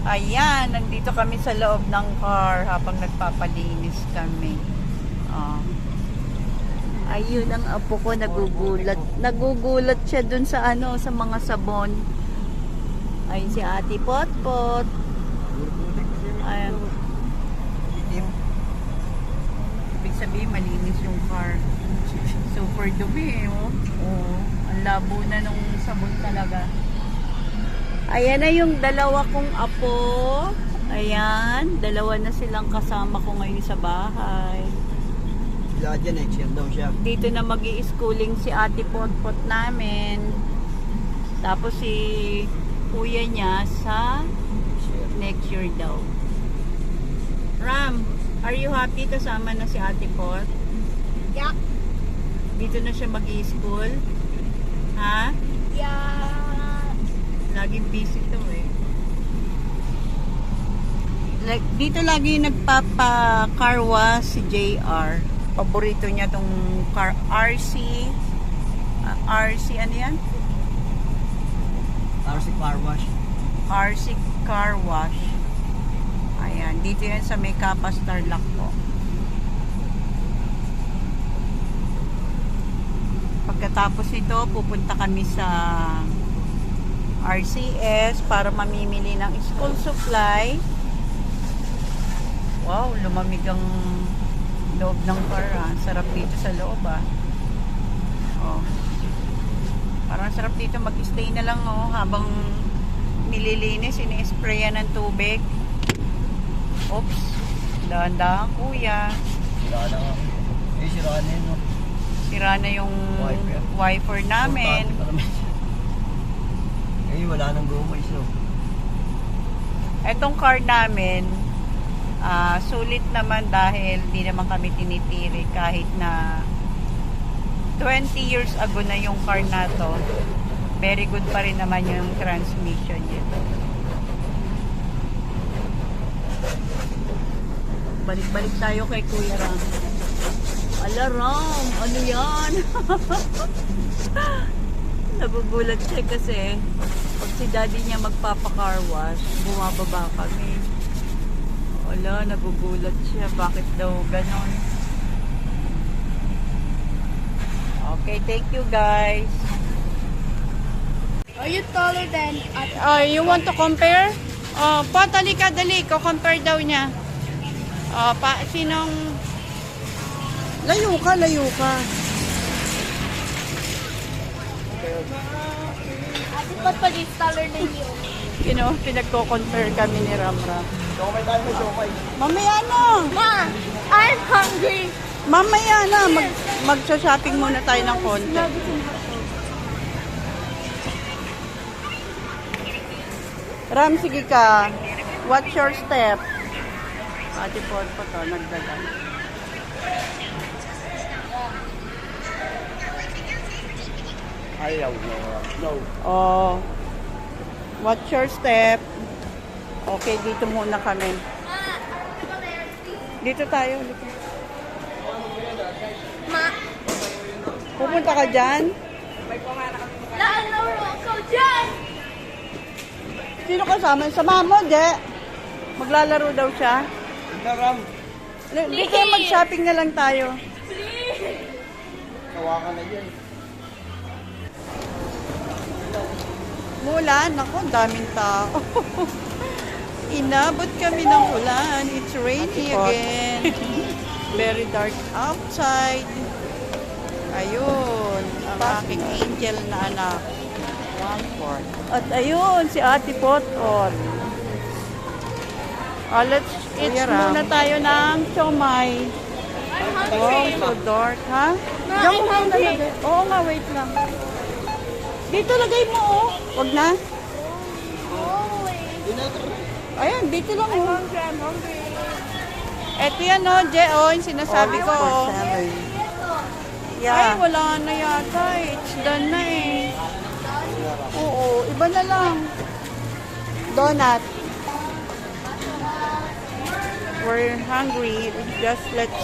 Ayan, nandito kami sa loob ng car habang nagpapalinis kami. Oh. Ayun ang apo ko, nagugulat. Nagugulat siya dun sa ano, sa mga sabon. Ayun si Ate Potpot. Ayan. Ibig sabihin, malinis yung car. Super dumi eh, oh. Oh, ang labo na nung sabon talaga. Ayan na yung dalawa kong apo. Ayan, dalawa na silang kasama ko ngayon sa bahay. Sila dyan, next year daw siya. Dito na mag-i-schooling si Ate Potpot namin. Tapos si kuya niya sa next year daw. Ram, are you happy kasama na si Ate Pot? Yeah. Dito na siya mag-i-school? Ha? Yeah. Laging busy to eh. Like, dito lagi nagpapa-car wash si JR. Paborito niya tong car RC. RC ano yan? RC car wash. RC car wash. Ayan, dito yan sa may Kappa Starlock po. Pagkatapos nito, pupunta kami sa RCS para mamimili ng school supply. Wow, lumamig ang loob ng car ha. Sarap dito sa loob ah. Oh. Parang sarap dito mag-stay na lang oh, habang nililinis, ini-sprayan ng tubig. Oops. Dahan-dahan kuya. Sira na nga. Eh, sira na yun, no? Sira na yung wiper namin. Eh, wala nang gumay, so. Etong car namin, sulit naman dahil di naman kami tinitiri kahit na 20 years ago na yung car na to. Very good pa rin naman yung transmission niya. Balik-balik tayo kay Kuya Ram. Ala Ram, ano yan? Nagugulat siya kasi pag si daddy niya magpapa-car wash, bumababa kami. Wala, nagugulat siya. Bakit daw ganon? Okay, thank you guys. Are you taller than You want to compare? Pot, halika, dali. Ko-compare daw niya. Sinong... Layo ka, layo ka. Ate Pot pa is taller than you? You know, pinagko-compare kami ni Ramram. Siomay tayo sa siomay. Mamaya na! Ma, I'm hungry. Mamaya na! Magsa-shopping muna tayo ng konti. Ram, sige ka. What's your step? Ate Pod pa to, nagdagan. Ayaw, no. Oh. What's your step? Okay, dito muna kami. Dito tayo. Dito. Ma, Pupunta ka dyan? lalaro ako dyan. Sino kasama? Sama mo, De. Maglalaro daw siya. Ram, Di kayo mag-shopping na lang tayo. kawa ka na dyan. Mulan, ako, daming tao. Inabot kami ng ulan. It's rainy again. Very dark outside. Ayun, ang aking angel na anak. 1-4. At ayun, si Ate Potot. Let's eat muna tayo ng siomay. Wow, so dark, ha? Diyan mo muna lagay. Oo nga, wait lang. Dito lagay mo, oh. Wag na. Ayan, dito lang, oh. I'm hungry. Eto yan, oh, Je, oh, yung sinasabi ko, oh. Ay, Yeah. wala na yata, eh. It's done na, eh. Oo, iba na lang. Donut. We're hungry. Just let's